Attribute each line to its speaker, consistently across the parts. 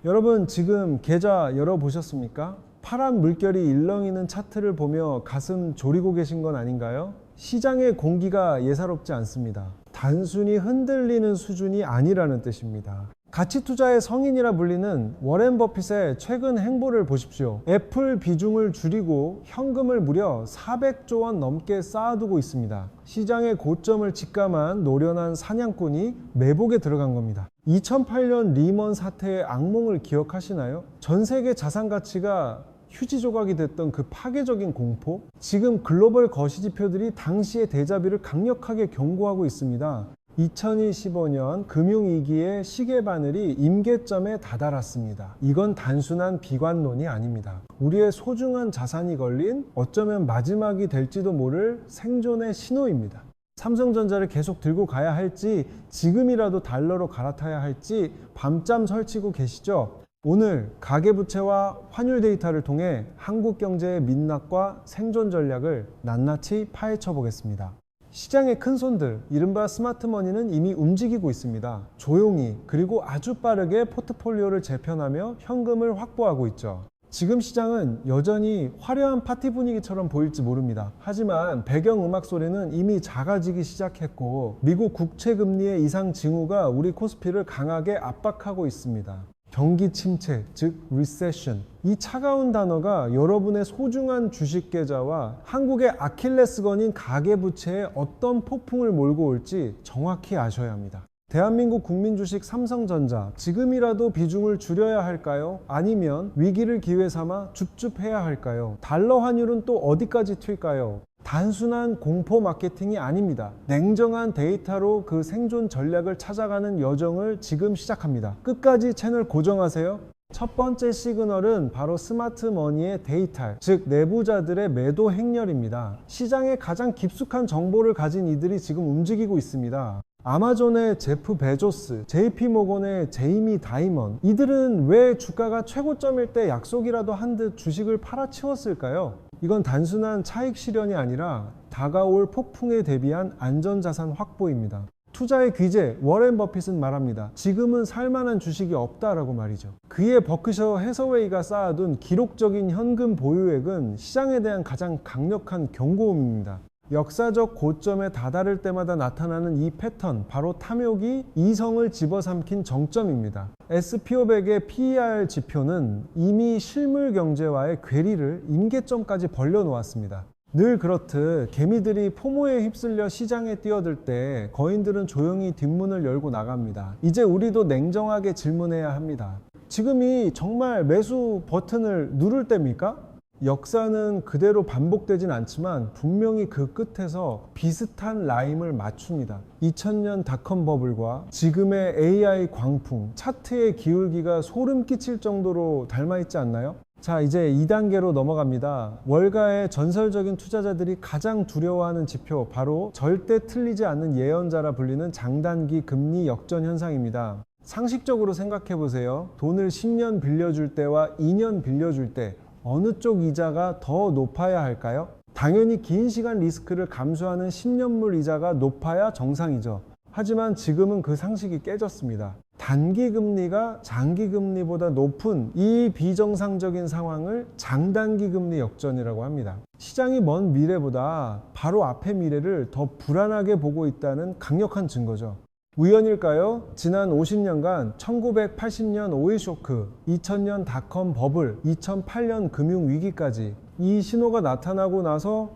Speaker 1: 여러분 지금 계좌 열어보셨습니까? 파란 물결이 일렁이는 차트를 보며 가슴 졸이고 계신 건 아닌가요? 시장의 공기가 예사롭지 않습니다. 단순히 흔들리는 수준이 아니라는 뜻입니다. 가치 투자의 성인이라 불리는 워렌 버핏의 최근 행보를 보십시오. 애플 비중을 줄이고 현금을 무려 400조 원 넘게 쌓아두고 있습니다. 시장의 고점을 직감한 노련한 사냥꾼이 매복에 들어간 겁니다. 2008년 리먼 사태의 악몽을 기억하시나요? 전 세계 자산 가치가 휴지 조각이 됐던 그 파괴적인 공포? 지금 글로벌 거시지표들이 당시의 대자뷰를 강력하게 경고하고 있습니다. 2025년 금융위기의 시계바늘이 임계점에 다다랐습니다. 이건 단순한 비관론이 아닙니다. 우리의 소중한 자산이 걸린 어쩌면 마지막이 될지도 모를 생존의 신호입니다. 삼성전자를 계속 들고 가야 할지 지금이라도 달러로 갈아타야 할지 밤잠 설치고 계시죠? 오늘 가계부채와 환율 데이터를 통해 한국 경제의 민낯과 생존 전략을 낱낱이 파헤쳐 보겠습니다. 시장의 큰손들, 이른바 스마트머니는 이미 움직이고 있습니다. 조용히 그리고 아주 빠르게 포트폴리오를 재편하며 현금을 확보하고 있죠. 지금 시장은 여전히 화려한 파티 분위기처럼 보일지 모릅니다. 하지만 배경음악 소리는 이미 작아지기 시작했고 미국 국채금리의 이상 징후가 우리 코스피를 강하게 압박하고 있습니다. 경기 침체, 즉 리세션. 이 차가운 단어가 여러분의 소중한 주식 계좌와 한국의 아킬레스건인 가계부채에 어떤 폭풍을 몰고 올지 정확히 아셔야 합니다. 대한민국 국민주식 삼성전자, 지금이라도 비중을 줄여야 할까요? 아니면 위기를 기회 삼아 줍줍해야 할까요? 달러 환율은 또 어디까지 튈까요? 단순한 공포 마케팅이 아닙니다. 냉정한 데이터로 그 생존 전략을 찾아가는 여정을 지금 시작합니다. 끝까지 채널 고정하세요. 첫 번째 시그널은 바로 스마트머니의 데이터, 즉 내부자들의 매도 행렬입니다. 시장에 가장 깊숙한 정보를 가진 이들이 지금 움직이고 있습니다. 아마존의 제프 베조스, JP모건의 제이미 다이먼, 이들은 왜 주가가 최고점일 때 약속이라도 한 듯 주식을 팔아치웠을까요? 이건 단순한 차익 실현이 아니라 다가올 폭풍에 대비한 안전자산 확보입니다. 투자의 귀재 워렌 버핏은 말합니다. 지금은 살만한 주식이 없다라고 말이죠. 그의 버크셔 해서웨이가 쌓아둔 기록적인 현금 보유액은 시장에 대한 가장 강력한 경고음입니다. 역사적 고점에 다다를 때마다 나타나는 이 패턴, 바로 탐욕이 이성을 집어삼킨 정점입니다. SP500의 PER 지표는 이미 실물 경제와의 괴리를 임계점까지 벌려놓았습니다. 늘 그렇듯 개미들이 포모에 휩쓸려 시장에 뛰어들 때 거인들은 조용히 뒷문을 열고 나갑니다. 이제 우리도 냉정하게 질문해야 합니다. 지금이 정말 매수 버튼을 누를 때입니까? 역사는 그대로 반복되진 않지만 분명히 그 끝에서 비슷한 라임을 맞춥니다. 2000년 닷컴 버블과 지금의 AI 광풍, 차트의 기울기가 소름 끼칠 정도로 닮아있지 않나요? 자, 이제 2단계로 넘어갑니다. 월가의 전설적인 투자자들이 가장 두려워하는 지표, 바로 절대 틀리지 않는 예언자라 불리는 장단기 금리 역전 현상입니다. 상식적으로 생각해 보세요. 돈을 10년 빌려줄 때와 2년 빌려줄 때 어느 쪽 이자가 더 높아야 할까요? 당연히 긴 시간 리스크를 감수하는 10년물 이자가 높아야 정상이죠. 하지만 지금은 그 상식이 깨졌습니다. 단기 금리가 장기 금리보다 높은 이 비정상적인 상황을 장단기 금리 역전이라고 합니다. 시장이 먼 미래보다 바로 앞의 미래를 더 불안하게 보고 있다는 강력한 증거죠. 우연일까요? 지난 50년간 1980년 오일 쇼크, 2000년 닷컴 버블, 2008년 금융위기까지 이 신호가 나타나고 나서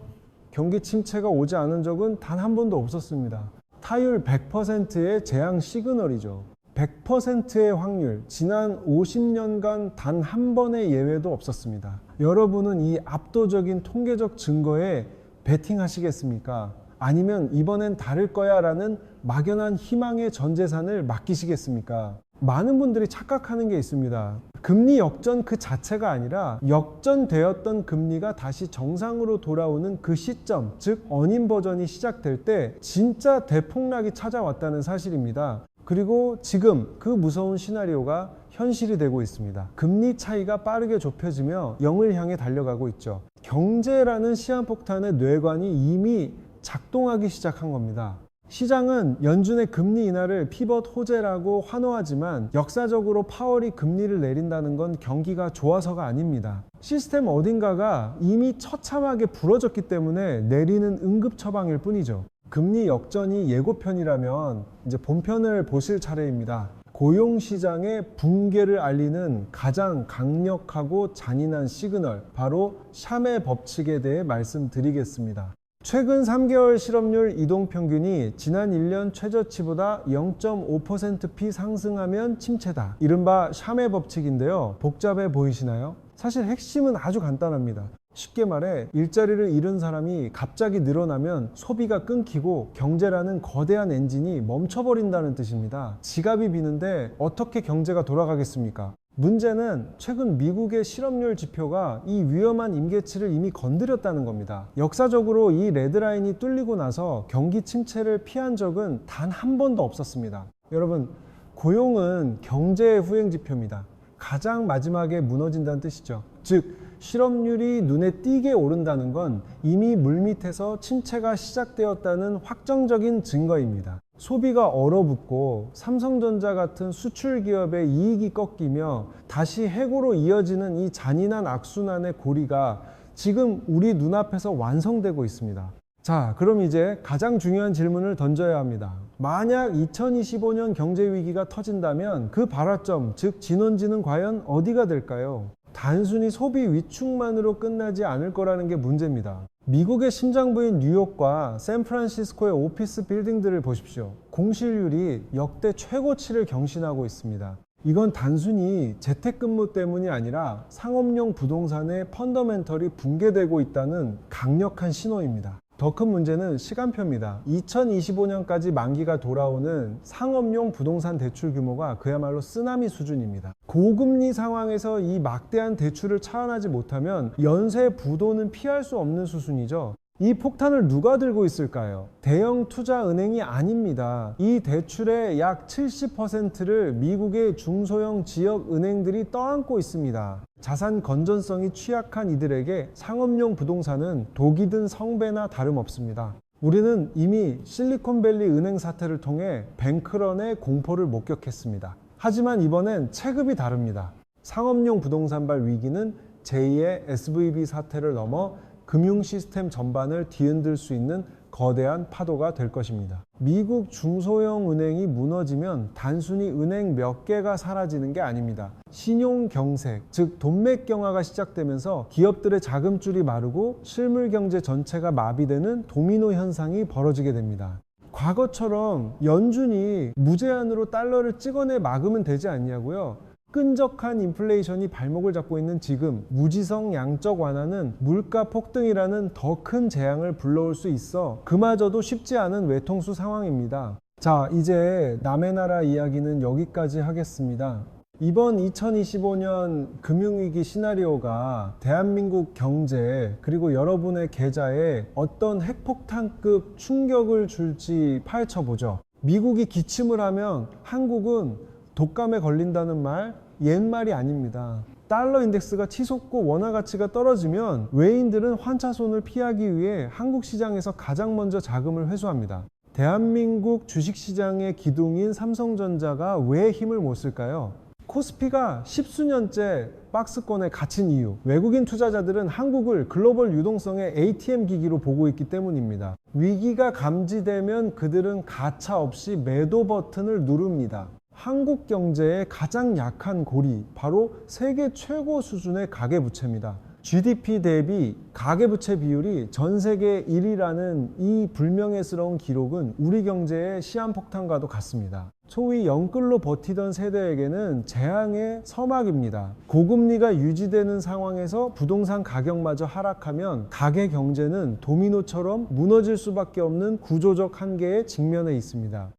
Speaker 1: 경기 침체가 오지 않은 적은 단 한 번도 없었습니다. 타율 100%의 재앙 시그널이죠. 100%의 확률, 지난 50년간 단 한 번의 예외도 없었습니다. 여러분은 이 압도적인 통계적 증거에 베팅하시겠습니까? 아니면 이번엔 다를 거야 라는 막연한 희망의 전 재산을 맡기시겠습니까? 많은 분들이 착각하는 게 있습니다. 금리 역전 그 자체가 아니라 역전되었던 금리가 다시 정상으로 돌아오는 그 시점, 즉 어닝 버전이 시작될 때 진짜 대폭락이 찾아왔다는 사실입니다. 그리고 지금 그 무서운 시나리오가 현실이 되고 있습니다. 금리 차이가 빠르게 좁혀지며 0을 향해 달려가고 있죠. 경제라는 시한폭탄의 뇌관이 이미 작동하기 시작한 겁니다. 시장은 연준의 금리 인하를 피벗 호재라고 환호하지만 역사적으로 파월이 금리를 내린다는 건 경기가 좋아서가 아닙니다. 시스템 어딘가가 이미 처참하게 부러졌기 때문에 내리는 응급 처방일 뿐이죠. 금리 역전이 예고편이라면 이제 본편을 보실 차례입니다. 고용시장의 붕괴를 알리는 가장 강력하고 잔인한 시그널, 바로 샴의 법칙에 대해 말씀드리겠습니다. 최근 3개월 실업률 이동평균이 지난 1년 최저치보다 0.5%p 상승하면 침체다. 이른바 샴의 법칙인데요. 복잡해 보이시나요? 사실 핵심은 아주 간단합니다. 쉽게 말해 일자리를 잃은 사람이 갑자기 늘어나면 소비가 끊기고 경제라는 거대한 엔진이 멈춰버린다는 뜻입니다. 지갑이 비는데 어떻게 경제가 돌아가겠습니까? 문제는 최근 미국의 실업률 지표가 이 위험한 임계치를 이미 건드렸다는 겁니다. 역사적으로 이 레드라인이 뚫리고 나서 경기 침체를 피한 적은 단 한 번도 없었습니다. 여러분, 고용은 경제의 후행 지표입니다. 가장 마지막에 무너진다는 뜻이죠. 즉, 실업률이 눈에 띄게 오른다는 건 이미 물밑에서 침체가 시작되었다는 확정적인 증거입니다. 소비가 얼어붙고 삼성전자 같은 수출 기업의 이익이 꺾이며 다시 해고로 이어지는 이 잔인한 악순환의 고리가 지금 우리 눈앞에서 완성되고 있습니다. 자, 그럼 이제 가장 중요한 질문을 던져야 합니다. 만약 2025년 경제 위기가 터진다면 그 발화점, 즉 진원지는 과연 어디가 될까요? 단순히 소비 위축만으로 끝나지 않을 거라는 게 문제입니다. 미국의 심장부인 뉴욕과 샌프란시스코의 오피스 빌딩들을 보십시오. 공실률이 역대 최고치를 경신하고 있습니다. 이건 단순히 재택근무 때문이 아니라 상업용 부동산의 펀더멘털이 붕괴되고 있다는 강력한 신호입니다. 더 큰 문제는 시간표입니다. 2025년까지 만기가 돌아오는 상업용 부동산 대출 규모가 그야말로 쓰나미 수준입니다. 고금리 상황에서 이 막대한 대출을 차안하지 못하면 연쇄 부도는 피할 수 없는 수준이죠. 이 폭탄을 누가 들고 있을까요? 대형 투자은행이 아닙니다. 이 대출의 약 70%를 미국의 중소형 지역은행들이 떠안고 있습니다. 자산 건전성이 취약한 이들에게 상업용 부동산은 독이 든 성배나 다름없습니다. 우리는 이미 실리콘밸리 은행 사태를 통해 뱅크런의 공포를 목격했습니다. 하지만 이번엔 체급이 다릅니다. 상업용 부동산발 위기는 제2의 SVB 사태를 넘어 금융 시스템 전반을 뒤흔들 수 있는 거대한 파도가 될 것입니다. 미국 중소형 은행이 무너지면 단순히 은행 몇 개가 사라지는 게 아닙니다. 신용 경색, 즉 돈맥 경화가 시작되면서 기업들의 자금줄이 마르고 실물 경제 전체가 마비되는 도미노 현상이 벌어지게 됩니다. 과거처럼 연준이 무제한으로 달러를 찍어내 막으면 되지 않냐고요? 끈적한 인플레이션이 발목을 잡고 있는 지금 무지성 양적 완화는 물가 폭등이라는 더 큰 재앙을 불러올 수 있어 그마저도 쉽지 않은 외통수 상황입니다. 자, 이제 남의 나라 이야기는 여기까지 하겠습니다. 이번 2025년 금융위기 시나리오가 대한민국 경제 그리고 여러분의 계좌에 어떤 핵폭탄급 충격을 줄지 파헤쳐보죠. 미국이 기침을 하면 한국은 독감에 걸린다는 말 옛말이 아닙니다. 달러 인덱스가 치솟고 원화 가치가 떨어지면 외인들은 환차손을 피하기 위해 한국 시장에서 가장 먼저 자금을 회수합니다. 대한민국 주식시장의 기둥인 삼성전자가 왜 힘을 못 쓸까요? 코스피가 십수년째 박스권에 갇힌 이유, 외국인 투자자들은 한국을 글로벌 유동성의 ATM 기기로 보고 있기 때문입니다. 위기가 감지되면 그들은 가차 없이 매도 버튼을 누릅니다. 한국 경제의 가장 약한 고리, 바로 세계 최고 수준의 가계부채입니다. GDP 대비 가계부채 비율이 전 세계 1위라는 이 불명예스러운 기록은 우리 경제의 시한폭탄과도 같습니다. 소위 영끌로 버티던 세대에게는 재앙의 서막입니다. 고금리가 유지되는 상황에서 부동산 가격마저 하락하면 가계 경제는 도미노처럼 무너질 수밖에 없는 구조적 한계에 직면해 있습니다.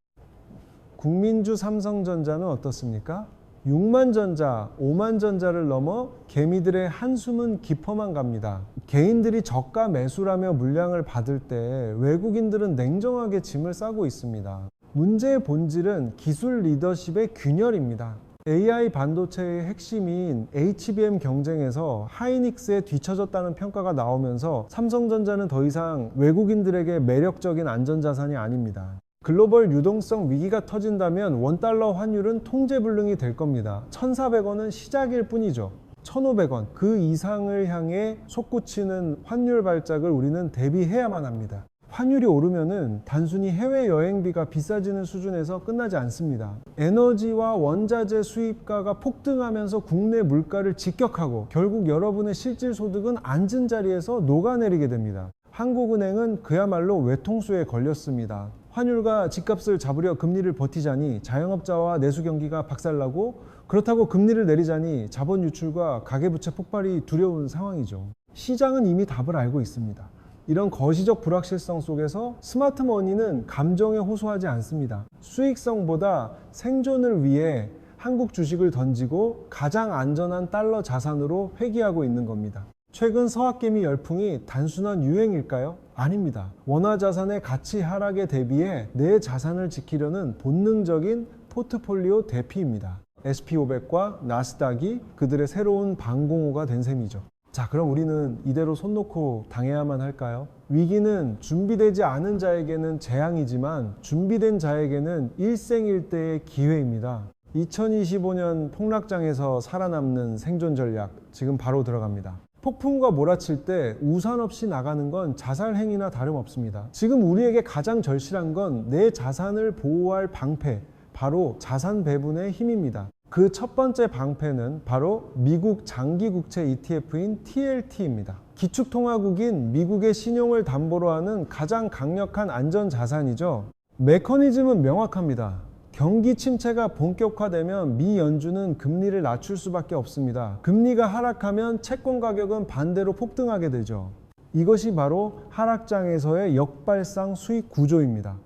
Speaker 1: 국민주 삼성전자는 어떻습니까? 6만 전자, 5만 전자를 넘어 개미들의 한숨은 깊어만 갑니다. 개인들이 저가 매수라며 물량을 받을 때 외국인들은 냉정하게 짐을 싸고 있습니다. 문제의 본질은 기술 리더십의 균열입니다. AI 반도체의 핵심인 HBM 경쟁에서 하이닉스에 뒤처졌다는 평가가 나오면서 삼성전자는 더 이상 외국인들에게 매력적인 안전자산이 아닙니다. 글로벌 유동성 위기가 터진다면 원달러 환율은 통제불능이 될 겁니다. 1,400원은 시작일 뿐이죠. 1,500원 그 이상을 향해 솟구치는 환율 발작을 우리는 대비해야만 합니다. 환율이 오르면은 단순히 해외여행비가 비싸지는 수준에서 끝나지 않습니다. 에너지와 원자재 수입가가 폭등하면서 국내 물가를 직격하고 결국 여러분의 실질 소득은 앉은 자리에서 녹아내리게 됩니다. 한국은행은 그야말로 외통수에 걸렸습니다. 환율과 집값을 잡으려 금리를 버티자니 자영업자와 내수 경기가 박살나고, 그렇다고 금리를 내리자니 자본 유출과 가계부채 폭발이 두려운 상황이죠. 시장은 이미 답을 알고 있습니다. 이런 거시적 불확실성 속에서 스마트머니는 감정에 호소하지 않습니다. 수익성보다 생존을 위해 한국 주식을 던지고 가장 안전한 달러 자산으로 회귀하고 있는 겁니다. 최근 서학개미 열풍이 단순한 유행일까요? 아닙니다. 원화 자산의 가치 하락에 대비해 내 자산을 지키려는 본능적인 포트폴리오 대피입니다. SP500과 나스닥이 그들의 새로운 방공호가 된 셈이죠. 자, 그럼 우리는 이대로 손 놓고 당해야만 할까요? 위기는 준비되지 않은 자에게는 재앙이지만 준비된 자에게는 일생일대의 기회입니다. 2025년 폭락장에서 살아남는 생존 전략, 지금 바로 들어갑니다. 폭풍과 몰아칠 때 우산 없이 나가는 건 자살 행위나 다름없습니다. 지금 우리에게 가장 절실한 건 내 자산을 보호할 방패, 바로 자산 배분의 힘입니다. 그 첫 번째 방패는 바로 미국 장기국채 ETF인 TLT입니다. 기축통화국인 미국의 신용을 담보로 하는 가장 강력한 안전자산이죠. 메커니즘은 명확합니다. 경기 침체가 본격화되면 미 연준은 금리를 낮출 수밖에 없습니다. 금리가 하락하면 채권 가격은 반대로 폭등하게 되죠. 이것이 바로 하락장에서의 역발상 수익 구조입니다.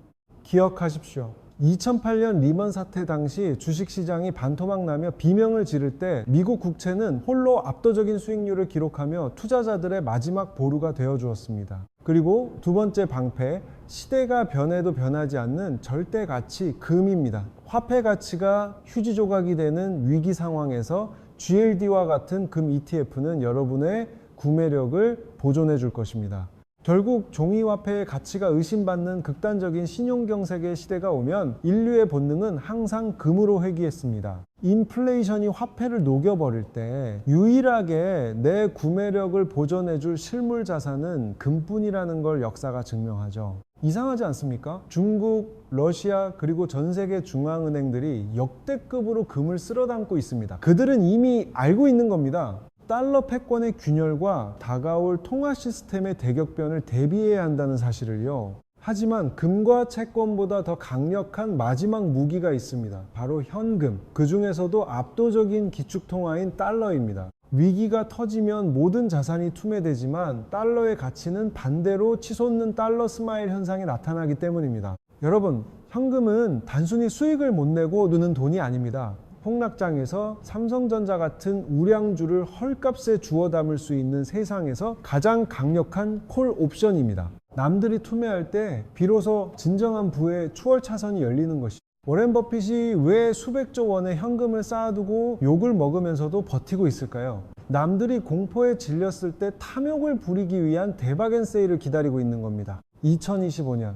Speaker 1: 기억하십시오. 2008년 리먼 사태 당시 주식시장이 반토막 나며 비명을 지를 때 미국 국채는 홀로 압도적인 수익률을 기록하며 투자자들의 마지막 보루가 되어 주었습니다. 그리고 두 번째 방패, 시대가 변해도 변하지 않는 절대 가치 금입니다. 화폐 가치가 휴지 조각이 되는 위기 상황에서 GLD와 같은 금 ETF는 여러분의 구매력을 보존해 줄 것입니다. 결국 종이화폐의 가치가 의심받는 극단적인 신용경색의 시대가 오면 인류의 본능은 항상 금으로 회귀했습니다. 인플레이션이 화폐를 녹여버릴 때 유일하게 내 구매력을 보존해줄 실물 자산은 금뿐이라는 걸 역사가 증명하죠. 이상하지 않습니까? 중국, 러시아 그리고 전 세계 중앙은행들이 역대급으로 금을 쓸어 담고 있습니다. 그들은 이미 알고 있는 겁니다. 달러 패권의 균열과 다가올 통화 시스템의 대격변을 대비해야 한다는 사실을요. 하지만 금과 채권보다 더 강력한 마지막 무기가 있습니다. 바로 현금. 그 중에서도 압도적인 기축통화인 달러입니다. 위기가 터지면 모든 자산이 투매되지만 달러의 가치는 반대로 치솟는 달러 스마일 현상이 나타나기 때문입니다. 여러분, 현금은 단순히 수익을 못 내고 느는 돈이 아닙니다. 폭락장에서 삼성전자 같은 우량주를 헐값에 주워 담을 수 있는 세상에서 가장 강력한 콜 옵션입니다. 남들이 투매할 때 비로소 진정한 부의 추월차선이 열리는 것이죠. 워렌 버핏이 왜 수백조 원의 현금을 쌓아두고 욕을 먹으면서도 버티고 있을까요? 남들이 공포에 질렸을 때 탐욕을 부리기 위한 대박엔 세일을 기다리고 있는 겁니다. 2025년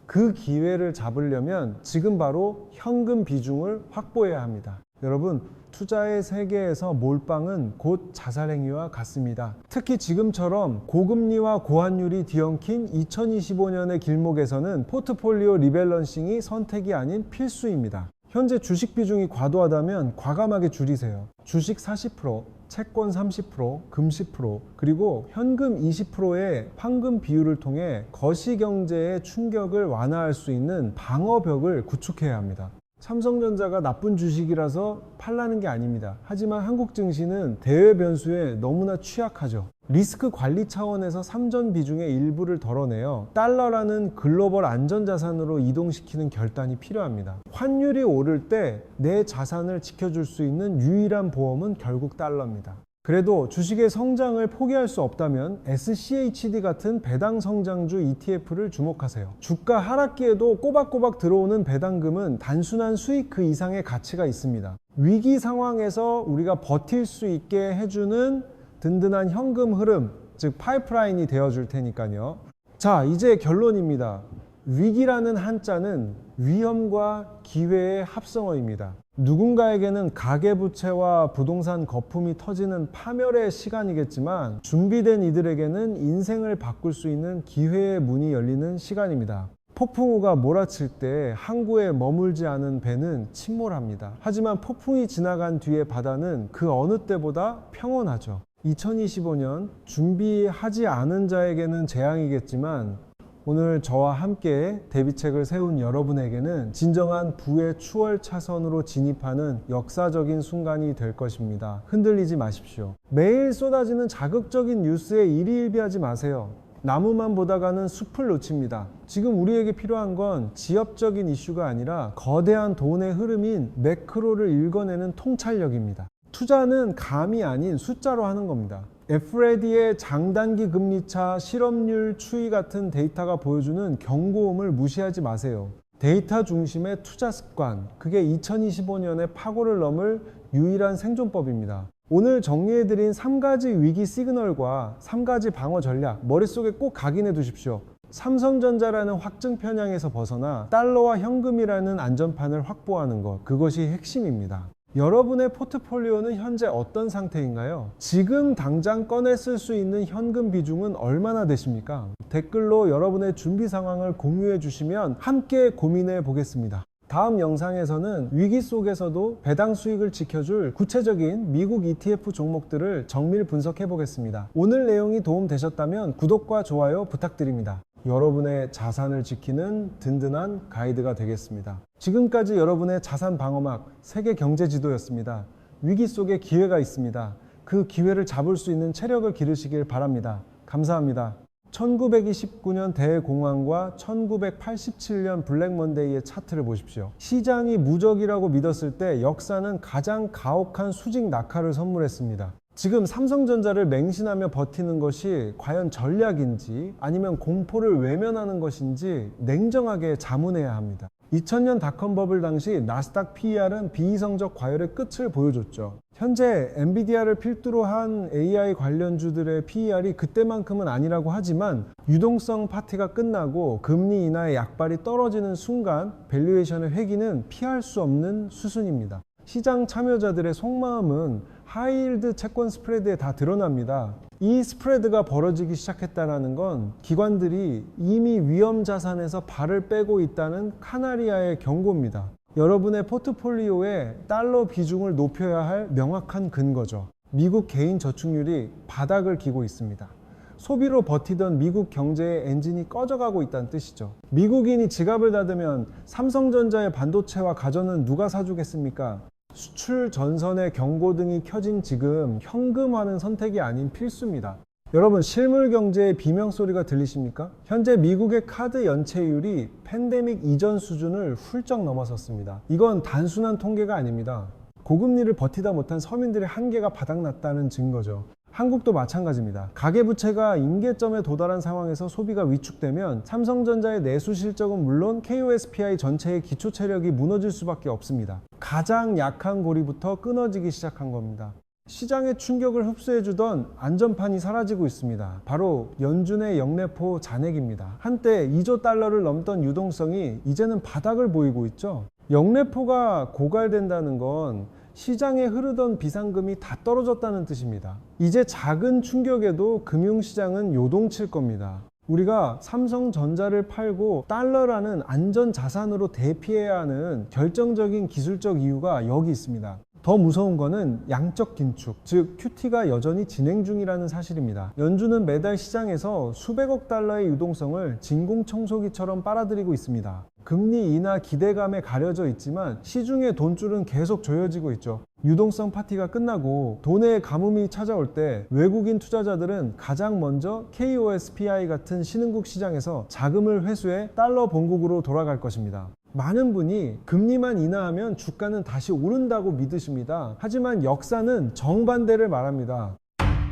Speaker 1: 그 기회를 잡으려면 지금 바로 현금 비중을 확보해야 합니다. 여러분, 투자의 세계에서 몰빵은 곧 자살행위와 같습니다. 특히 지금처럼 고금리와 고환율이 뒤엉킨 2025년의 길목에서는 포트폴리오 리밸런싱이 선택이 아닌 필수입니다. 현재 주식 비중이 과도하다면 과감하게 줄이세요. 주식 40%, 채권 30%, 금 10%, 그리고 현금 20%의 황금 비율을 통해 거시경제의 충격을 완화할 수 있는 방어벽을 구축해야 합니다. 삼성전자가 나쁜 주식이라서 팔라는 게 아닙니다. 하지만 한국 증시는 대외 변수에 너무나 취약하죠. 리스크 관리 차원에서 삼전 비중의 일부를 덜어내어 달러라는 글로벌 안전자산으로 이동시키는 결단이 필요합니다. 환율이 오를 때 내 자산을 지켜줄 수 있는 유일한 보험은 결국 달러입니다. 그래도 주식의 성장을 포기할 수 없다면 SCHD 같은 배당 성장주 ETF를 주목하세요. 주가 하락기에도 꼬박꼬박 들어오는 배당금은 단순한 수익 그 이상의 가치가 있습니다. 위기 상황에서 우리가 버틸 수 있게 해주는 든든한 현금 흐름, 즉 파이프라인이 되어줄 테니까요. 자, 이제 결론입니다. 위기라는 한자는 위험과 기회의 합성어입니다. 누군가에게는 가계부채와 부동산 거품이 터지는 파멸의 시간이겠지만 준비된 이들에게는 인생을 바꿀 수 있는 기회의 문이 열리는 시간입니다. 폭풍우가 몰아칠 때 항구에 머물지 않은 배는 침몰합니다. 하지만 폭풍이 지나간 뒤의 바다는 그 어느 때보다 평온하죠. 2025년 준비하지 않은 자에게는 재앙이겠지만 오늘 저와 함께 대비책을 세운 여러분에게는 진정한 부의 추월 차선으로 진입하는 역사적인 순간이 될 것입니다. 흔들리지 마십시오. 매일 쏟아지는 자극적인 뉴스에 일희일비하지 마세요. 나무만 보다가는 숲을 놓칩니다. 지금 우리에게 필요한 건 지엽적인 이슈가 아니라 거대한 돈의 흐름인 매크로를 읽어내는 통찰력입니다. 투자는 감이 아닌 숫자로 하는 겁니다. FRED의 장단기 금리차 실업률 추이 같은 데이터가 보여주는 경고음을 무시하지 마세요. 데이터 중심의 투자 습관, 그게 2025년의 파고를 넘을 유일한 생존법입니다. 오늘 정리해드린 3가지 위기 시그널과 3가지 방어 전략 머릿속에 꼭 각인해 두십시오. 삼성전자라는 확증 편향에서 벗어나 달러와 현금이라는 안전판을 확보하는 것, 그것이 핵심입니다. 여러분의 포트폴리오는 현재 어떤 상태인가요? 지금 당장 꺼내 쓸 수 있는 현금 비중은 얼마나 되십니까? 댓글로 여러분의 준비 상황을 공유해 주시면 함께 고민해 보겠습니다. 다음 영상에서는 위기 속에서도 배당 수익을 지켜줄 구체적인 미국 ETF 종목들을 정밀 분석해 보겠습니다. 오늘 내용이 도움되셨다면 구독과 좋아요 부탁드립니다. 여러분의 자산을 지키는 든든한 가이드가 되겠습니다. 지금까지 여러분의 자산 방어막 세계 경제 지도였습니다. 위기 속에 기회가 있습니다. 그 기회를 잡을 수 있는 체력을 기르시길 바랍니다. 감사합니다. 1929년 대공황과 1987년 블랙먼데이의 차트를 보십시오. 시장이 무적이라고 믿었을 때 역사는 가장 가혹한 수직 낙하를 선물했습니다. 지금 삼성전자를 맹신하며 버티는 것이 과연 전략인지 아니면 공포를 외면하는 것인지 냉정하게 자문해야 합니다. 2000년 닷컴 버블 당시 나스닥 PER은 비이성적 과열의 끝을 보여줬죠. 현재 엔비디아를 필두로 한 AI 관련주들의 PER이 그때만큼은 아니라고 하지만 유동성 파티가 끝나고 금리 인하의 약발이 떨어지는 순간 밸류에이션의 회귀는 피할 수 없는 수순입니다. 시장 참여자들의 속마음은 하이힐드 채권 스프레드에 다 드러납니다. 이 스프레드가 벌어지기 시작했다는 건 기관들이 이미 위험 자산에서 발을 빼고 있다는 카나리아의 경고입니다. 여러분의 포트폴리오에 달러 비중을 높여야 할 명확한 근거죠. 미국 개인 저축률이 바닥을 기고 있습니다. 소비로 버티던 미국 경제의 엔진이 꺼져가고 있다는 뜻이죠. 미국인이 지갑을 닫으면 삼성전자의 반도체와 가전은 누가 사주겠습니까? 수출 전선의 경고등이 켜진 지금 현금화는 선택이 아닌 필수입니다. 여러분, 실물 경제의 비명 소리가 들리십니까? 현재 미국의 카드 연체율이 팬데믹 이전 수준을 훌쩍 넘어섰습니다. 이건 단순한 통계가 아닙니다. 고금리를 버티다 못한 서민들의 한계가 바닥났다는 증거죠. 한국도 마찬가지입니다. 가계부채가 임계점에 도달한 상황에서 소비가 위축되면 삼성전자의 내수 실적은 물론 KOSPI 전체의 기초 체력이 무너질 수밖에 없습니다. 가장 약한 고리부터 끊어지기 시작한 겁니다. 시장의 충격을 흡수해주던 안전판이 사라지고 있습니다. 바로 연준의 영래포 잔액입니다. 한때 2조 달러를 넘던 유동성이 이제는 바닥을 보이고 있죠. 영래포가 고갈된다는 건 시장에 흐르던 비상금이 다 떨어졌다는 뜻입니다. 이제 작은 충격에도 금융시장은 요동칠 겁니다. 우리가 삼성전자를 팔고 달러라는 안전자산으로 대피해야 하는 결정적인 기술적 이유가 여기 있습니다. 더 무서운 거는 양적 긴축, 즉 QT가 여전히 진행 중이라는 사실입니다. 연준은 매달 시장에서 수백억 달러의 유동성을 진공청소기처럼 빨아들이고 있습니다. 금리 인하 기대감에 가려져 있지만 시중의 돈줄은 계속 조여지고 있죠. 유동성 파티가 끝나고 돈의 가뭄이 찾아올 때 외국인 투자자들은 가장 먼저 KOSPI 같은 신흥국 시장에서 자금을 회수해 달러 본국으로 돌아갈 것입니다. 많은 분이 금리만 인하하면 주가는 다시 오른다고 믿으십니다. 하지만 역사는 정반대를 말합니다.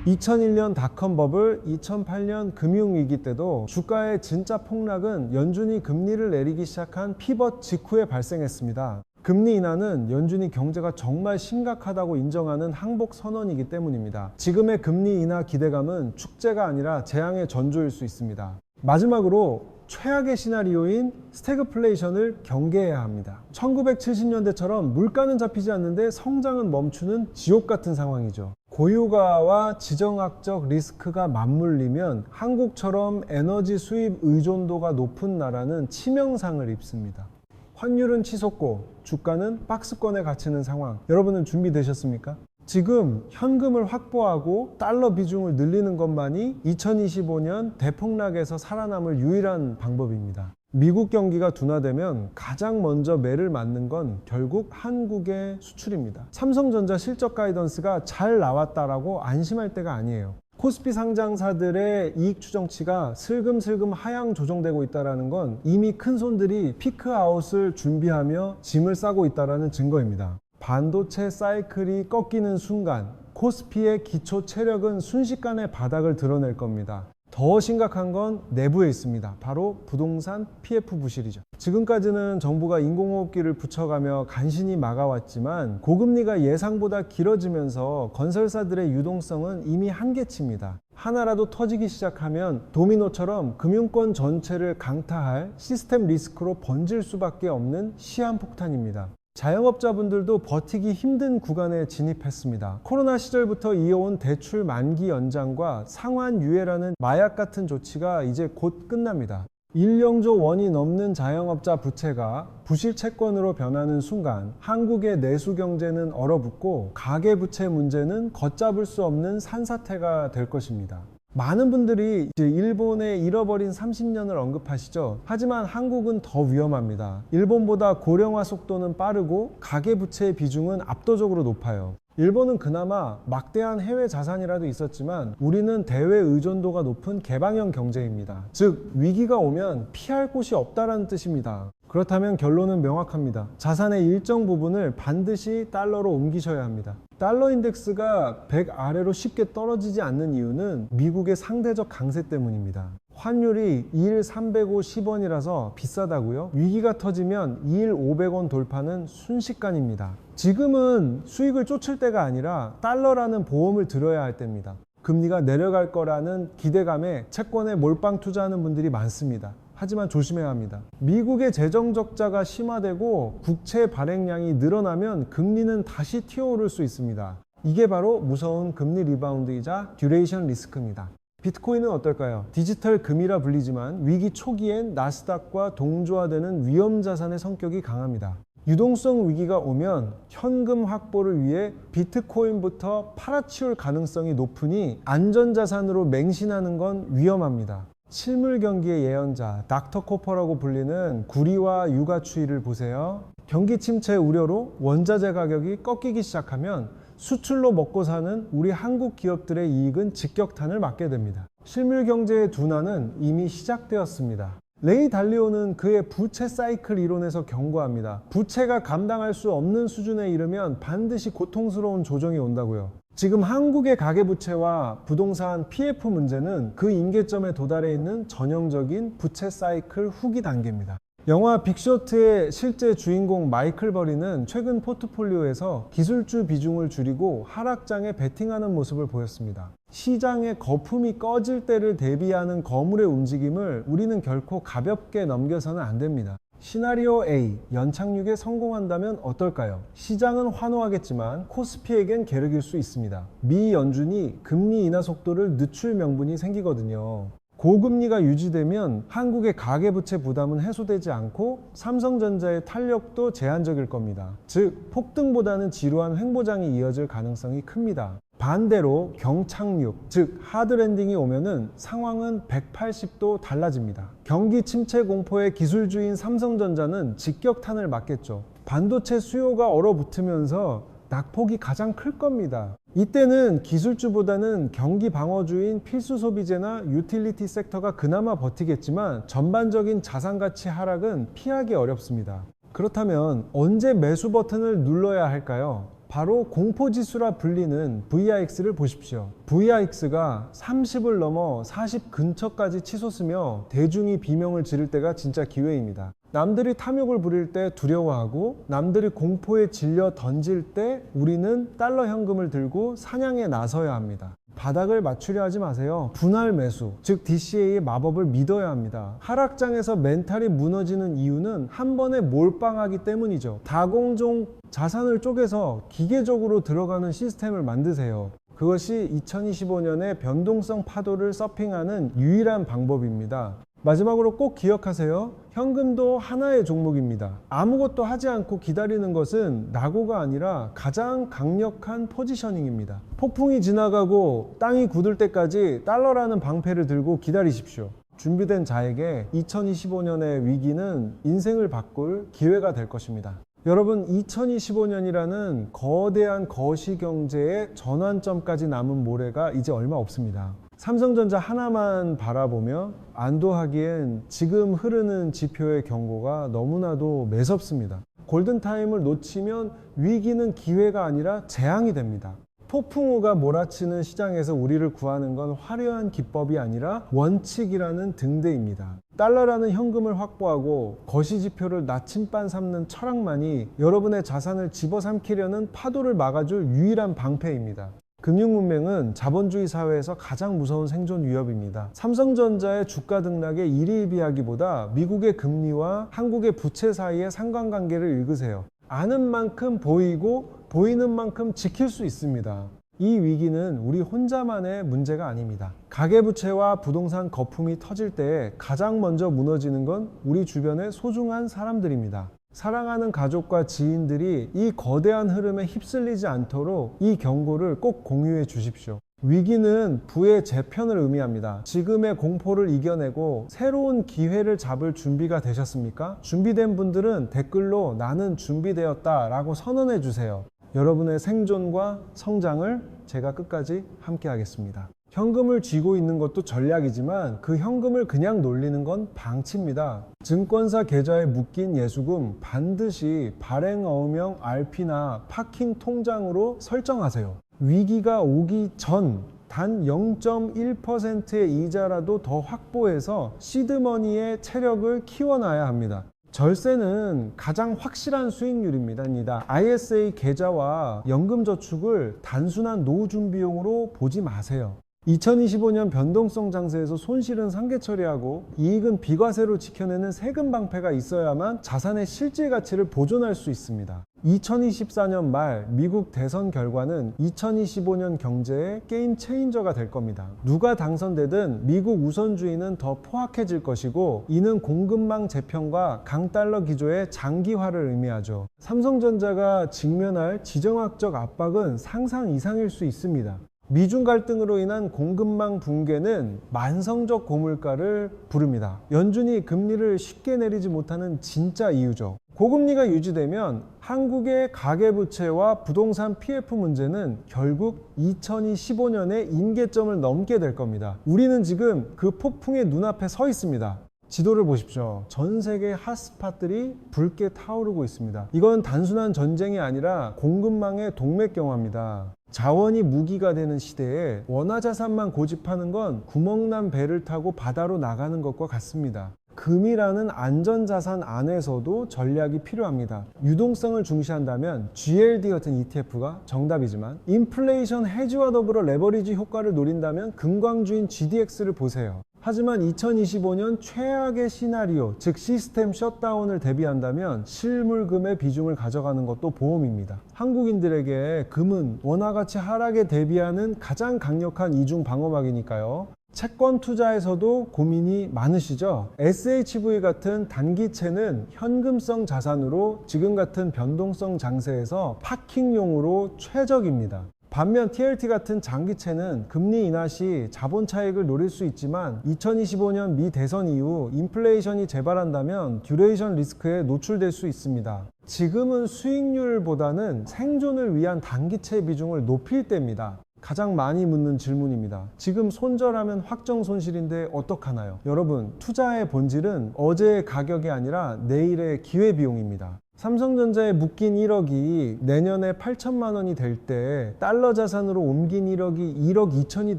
Speaker 1: 2001년 닷컴 버블, 2008년 금융위기 때도 주가의 진짜 폭락은 연준이 금리를 내리기 시작한 피벗 직후에 발생했습니다. 금리 인하는 연준이 경제가 정말 심각하다고 인정하는 항복 선언이기 때문입니다. 지금의 금리 인하 기대감은 축제가 아니라 재앙의 전조일 수 있습니다. 마지막으로 최악의 시나리오인 스태그플레이션을 경계해야 합니다. 1970년대처럼 물가는 잡히지 않는데 성장은 멈추는 지옥 같은 상황이죠. 고유가와 지정학적 리스크가 맞물리면 한국처럼 에너지 수입 의존도가 높은 나라는 치명상을 입습니다. 환율은 치솟고 주가는 박스권에 갇히는 상황. 여러분은 준비되셨습니까? 지금 현금을 확보하고 달러 비중을 늘리는 것만이 2025년 대폭락에서 살아남을 유일한 방법입니다. 미국 경기가 둔화되면 가장 먼저 매를 맞는 건 결국 한국의 수출입니다. 삼성전자 실적 가이던스가 잘 나왔다라고 안심할 때가 아니에요. 코스피 상장사들의 이익 추정치가 슬금슬금 하향 조정되고 있다는 건 이미 큰 손들이 피크아웃을 준비하며 짐을 싸고 있다는 증거입니다. 반도체 사이클이 꺾이는 순간 코스피의 기초 체력은 순식간에 바닥을 드러낼 겁니다. 더 심각한 건 내부에 있습니다. 바로 부동산 PF 부실이죠. 지금까지는 정부가 인공호흡기를 붙여가며 간신히 막아왔지만 고금리가 예상보다 길어지면서 건설사들의 유동성은 이미 한계치입니다. 하나라도 터지기 시작하면 도미노처럼 금융권 전체를 강타할 시스템 리스크로 번질 수밖에 없는 시한폭탄입니다. 자영업자분들도 버티기 힘든 구간에 진입했습니다. 코로나 시절부터 이어온 대출 만기 연장과 상환 유예라는 마약 같은 조치가 이제 곧 끝납니다. 1령조 원이 넘는 자영업자 부채가 부실 채권으로 변하는 순간 한국의 내수 경제는 얼어붙고 가계부채 문제는 걷잡을 수 없는 산사태가 될 것입니다. 많은 분들이 일본의 잃어버린 30년을 언급하시죠. 하지만 한국은 더 위험합니다. 일본보다 고령화 속도는 빠르고 가계부채의 비중은 압도적으로 높아요. 일본은 그나마 막대한 해외 자산이라도 있었지만 우리는 대외 의존도가 높은 개방형 경제입니다. 즉 위기가 오면 피할 곳이 없다는 뜻입니다. 그렇다면 결론은 명확합니다. 자산의 일정 부분을 반드시 달러로 옮기셔야 합니다. 달러 인덱스가 100 아래로 쉽게 떨어지지 않는 이유는 미국의 상대적 강세 때문입니다. 환율이 2일 350원이라서 비싸다고요? 위기가 터지면 2일 500원 돌파는 순식간입니다. 지금은 수익을 쫓을 때가 아니라 달러라는 보험을 들어야 할 때입니다. 금리가 내려갈 거라는 기대감에 채권에 몰빵 투자하는 분들이 많습니다. 하지만 조심해야 합니다. 미국의 재정 적자가 심화되고 국채 발행량이 늘어나면 금리는 다시 튀어오를 수 있습니다. 이게 바로 무서운 금리 리바운드이자 듀레이션 리스크입니다. 비트코인은 어떨까요? 디지털 금이라 불리지만 위기 초기엔 나스닥과 동조화되는 위험 자산의 성격이 강합니다. 유동성 위기가 오면 현금 확보를 위해 비트코인부터 팔아치울 가능성이 높으니 안전자산으로 맹신하는 건 위험합니다. 실물 경기의 예언자 닥터 코퍼라고 불리는 구리와 유가 추이를 보세요. 경기 침체 우려로 원자재 가격이 꺾이기 시작하면 수출로 먹고 사는 우리 한국 기업들의 이익은 직격탄을 맞게 됩니다. 실물 경제의 둔화는 이미 시작되었습니다. 레이 달리오는 그의 부채 사이클 이론에서 경고합니다. 부채가 감당할 수 없는 수준에 이르면 반드시 고통스러운 조정이 온다고요. 지금 한국의 가계부채와 부동산 PF 문제는 그 임계점에 도달해 있는 전형적인 부채 사이클 후기 단계입니다. 영화 빅쇼트의 실제 주인공 마이클 버리는 최근 포트폴리오에서 기술주 비중을 줄이고 하락장에 베팅하는 모습을 보였습니다. 시장의 거품이 꺼질 때를 대비하는 거물의 움직임을 우리는 결코 가볍게 넘겨서는 안 됩니다. 시나리오 A, 연착륙에 성공한다면 어떨까요? 시장은 환호하겠지만 코스피에겐 게으를 수 있습니다. 미 연준이 금리 인하 속도를 늦출 명분이 생기거든요. 고금리가 유지되면 한국의 가계부채 부담은 해소되지 않고 삼성전자의 탄력도 제한적일 겁니다. 즉 폭등보다는 지루한 횡보장이 이어질 가능성이 큽니다. 반대로 경착륙, 즉 하드랜딩이 오면은 상황은 180도 달라집니다. 경기 침체 공포의 기술주인 삼성전자는 직격탄을 맞겠죠. 반도체 수요가 얼어붙으면서 낙폭이 가장 클 겁니다. 이때는 기술주보다는 경기 방어주인 필수 소비재나 유틸리티 섹터가 그나마 버티겠지만 전반적인 자산가치 하락은 피하기 어렵습니다. 그렇다면 언제 매수 버튼을 눌러야 할까요? 바로 공포지수라 불리는 VIX를 보십시오. VIX가 30을 넘어 40 근처까지 치솟으며 대중이 비명을 지를 때가 진짜 기회입니다. 남들이 탐욕을 부릴 때 두려워하고 남들이 공포에 질려 던질 때 우리는 달러 현금을 들고 사냥에 나서야 합니다. 바닥을 맞추려 하지 마세요. 분할 매수, 즉 DCA의 마법을 믿어야 합니다. 하락장에서 멘탈이 무너지는 이유는 한 번에 몰빵하기 때문이죠. 다공종 자산을 쪼개서 기계적으로 들어가는 시스템을 만드세요. 그것이 2025년의 변동성 파도를 서핑하는 유일한 방법입니다. 마지막으로 꼭 기억하세요. 현금도 하나의 종목입니다. 아무것도 하지 않고 기다리는 것은 낙오가 아니라 가장 강력한 포지셔닝입니다. 폭풍이 지나가고 땅이 굳을 때까지 달러라는 방패를 들고 기다리십시오. 준비된 자에게 2025년의 위기는 인생을 바꿀 기회가 될 것입니다. 여러분, 2025년이라는 거대한 거시경제의 전환점까지 남은 모레가 이제 얼마 없습니다. 삼성전자 하나만 바라보며 안도하기엔 지금 흐르는 지표의 경고가 너무나도 매섭습니다. 골든타임을 놓치면 위기는 기회가 아니라 재앙이 됩니다. 폭풍우가 몰아치는 시장에서 우리를 구하는 건 화려한 기법이 아니라 원칙이라는 등대입니다. 달러라는 현금을 확보하고 거시지표를 나침반 삼는 철학만이 여러분의 자산을 집어삼키려는 파도를 막아줄 유일한 방패입니다. 금융문맹은 자본주의 사회에서 가장 무서운 생존 위협입니다. 삼성전자의 주가 등락에 일희일비하기보다 미국의 금리와 한국의 부채 사이의 상관관계를 읽으세요. 아는 만큼 보이고 보이는 만큼 지킬 수 있습니다. 이 위기는 우리 혼자만의 문제가 아닙니다. 가계부채와 부동산 거품이 터질 때 가장 먼저 무너지는 건 우리 주변의 소중한 사람들입니다. 사랑하는 가족과 지인들이 이 거대한 흐름에 휩쓸리지 않도록 이 경고를 꼭 공유해 주십시오. 위기는 부의 재편을 의미합니다. 지금의 공포를 이겨내고 새로운 기회를 잡을 준비가 되셨습니까? 준비된 분들은 댓글로 나는 준비되었다 라고 선언해 주세요. 여러분의 생존과 성장을 제가 끝까지 함께 하겠습니다. 현금을 쥐고 있는 것도 전략이지만 그 현금을 그냥 놀리는 건 방치입니다. 증권사 계좌에 묶인 예수금 반드시 발행어음형 RP나 파킹 통장으로 설정하세요. 위기가 오기 전 단 0.1%의 이자라도 더 확보해서 시드머니의 체력을 키워놔야 합니다. 절세는 가장 확실한 수익률입니다. ISA 계좌와 연금저축을 단순한 노후 준비용으로 보지 마세요. 2025년 변동성 장세에서 손실은 상계 처리하고 이익은 비과세로 지켜내는 세금 방패가 있어야만 자산의 실질 가치를 보존할 수 있습니다. 2024년 말 미국 대선 결과는 2025년 경제의 게임 체인저가 될 겁니다. 누가 당선되든 미국 우선주의는 더 포악해질 것이고 이는 공급망 재편과 강달러 기조의 장기화를 의미하죠. 삼성전자가 직면할 지정학적 압박은 상상 이상일 수 있습니다. 미중 갈등으로 인한 공급망 붕괴는 만성적 고물가를 부릅니다. 연준이 금리를 쉽게 내리지 못하는 진짜 이유죠. 고금리가 유지되면 한국의 가계부채와 부동산 PF 문제는 결국 2025년에 임계점을 넘게 될 겁니다. 우리는 지금 그 폭풍의 눈앞에 서 있습니다. 지도를 보십시오. 전 세계 핫스팟들이 붉게 타오르고 있습니다. 이건 단순한 전쟁이 아니라 공급망의 동맥경화입니다. 자원이 무기가 되는 시대에 원화자산만 고집하는 건 구멍난 배를 타고 바다로 나가는 것과 같습니다. 금이라는 안전자산 안에서도 전략이 필요합니다. 유동성을 중시한다면 GLD 같은 ETF가 정답이지만 인플레이션 해지와 더불어 레버리지 효과를 노린다면 금광주인 GDX를 보세요. 하지만 2025년 최악의 시나리오, 즉 시스템 셧다운을 대비한다면 실물금의 비중을 가져가는 것도 보험입니다. 한국인들에게 금은 원화가치 하락에 대비하는 가장 강력한 이중 방어막이니까요. 채권 투자에서도 고민이 많으시죠? SHV 같은 단기채는 현금성 자산으로 지금 같은 변동성 장세에서 파킹용으로 최적입니다. 반면 TLT 같은 장기채는 금리 인하 시 자본 차익을 노릴 수 있지만 2025년 미 대선 이후 인플레이션이 재발한다면 듀레이션 리스크에 노출될 수 있습니다. 지금은 수익률보다는 생존을 위한 단기채 비중을 높일 때입니다. 가장 많이 묻는 질문입니다. 지금 손절하면 확정 손실인데 어떡하나요? 여러분, 투자의 본질은 어제의 가격이 아니라 내일의 기회비용입니다. 삼성전자에 묶인 1억이 내년에 8천만 원이 될 때 달러 자산으로 옮긴 1억이 1억 2천이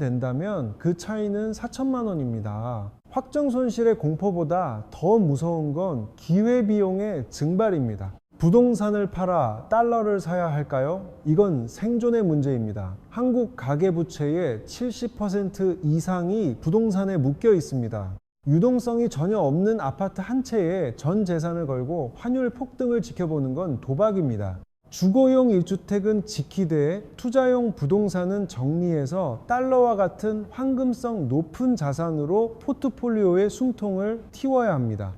Speaker 1: 된다면 그 차이는 4천만 원입니다. 확정 손실의 공포보다 더 무서운 건 기회비용의 증발입니다. 부동산을 팔아 달러를 사야 할까요? 이건 생존의 문제입니다. 한국 가계부채의 70% 이상이 부동산에 묶여 있습니다. 유동성이 전혀 없는 아파트 한 채에 전 재산을 걸고 환율 폭등을 지켜보는 건 도박입니다. 주거용 1주택은 지키되 투자용 부동산은 정리해서 달러와 같은 황금성 높은 자산으로 포트폴리오의 숨통을 틔워야 합니다.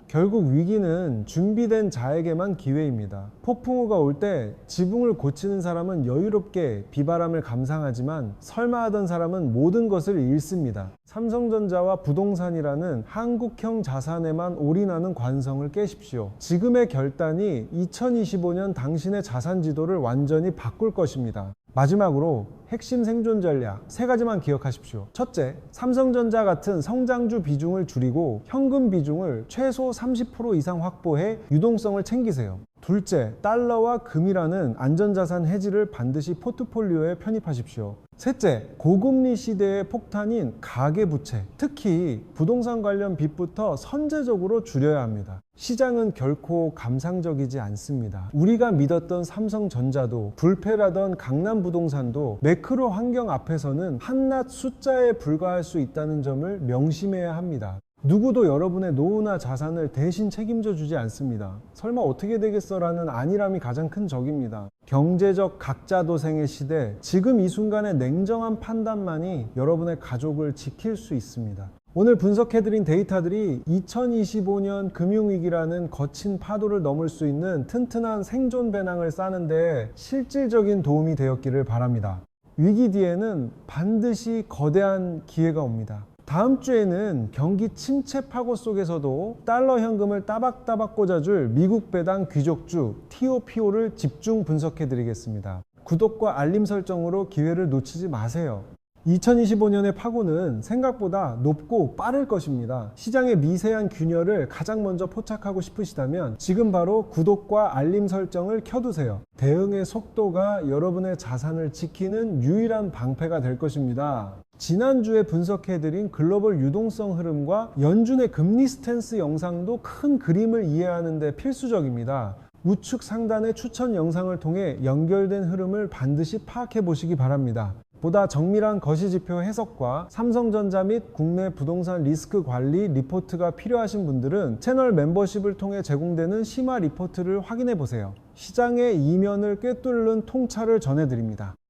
Speaker 1: 결국 위기는 준비된 자에게만 기회입니다. 폭풍우가 올 때 지붕을 고치는 사람은 여유롭게 비바람을 감상하지만 설마 하던 사람은 모든 것을 잃습니다. 삼성전자와 부동산이라는 한국형 자산에만 올인하는 관성을 깨십시오. 지금의 결단이 2025년 당신의 자산 지도를 완전히 바꿀 것입니다. 마지막으로 핵심 생존 전략 3가지만 기억하십시오. 첫째, 삼성전자 같은 성장주 비중을 줄이고 현금 비중을 최소 30% 이상 확보해 유동성을 챙기세요. 둘째, 달러와 금이라는 안전자산 해지를 반드시 포트폴리오에 편입하십시오. 셋째, 고금리 시대의 폭탄인 가계부채, 특히 부동산 관련 빚부터 선제적으로 줄여야 합니다. 시장은 결코 감상적이지 않습니다. 우리가 믿었던 삼성전자도 불패라던 강남부동산도 매크로 환경 앞에서는 한낱 숫자에 불과할 수 있다는 점을 명심해야 합니다. 누구도 여러분의 노후나 자산을 대신 책임져 주지 않습니다. 설마 어떻게 되겠어라는 안일함이 가장 큰 적입니다. 경제적 각자도생의 시대, 지금 이 순간의 냉정한 판단만이 여러분의 가족을 지킬 수 있습니다. 오늘 분석해드린 데이터들이 2025년 금융위기라는 거친 파도를 넘을 수 있는 튼튼한 생존 배낭을 싸는데 실질적인 도움이 되었기를 바랍니다. 위기 뒤에는 반드시 거대한 기회가 옵니다. 다음 주에는 경기 침체 파고 속에서도 달러 현금을 따박따박 꽂아줄 미국 배당 귀족주 TOPO를 집중 분석해 드리겠습니다. 구독과 알림 설정으로 기회를 놓치지 마세요. 2025년의 파고는 생각보다 높고 빠를 것입니다. 시장의 미세한 균열을 가장 먼저 포착하고 싶으시다면 지금 바로 구독과 알림 설정을 켜두세요. 대응의 속도가 여러분의 자산을 지키는 유일한 방패가 될 것입니다. 지난주에 분석해드린 글로벌 유동성 흐름과 연준의 금리 스탠스 영상도 큰 그림을 이해하는 데 필수적입니다. 우측 상단의 추천 영상을 통해 연결된 흐름을 반드시 파악해 보시기 바랍니다. 보다 정밀한 거시지표 해석과 삼성전자 및 국내 부동산 리스크 관리 리포트가 필요하신 분들은 채널 멤버십을 통해 제공되는 심화 리포트를 확인해 보세요. 시장의 이면을 꿰뚫는 통찰을 전해드립니다.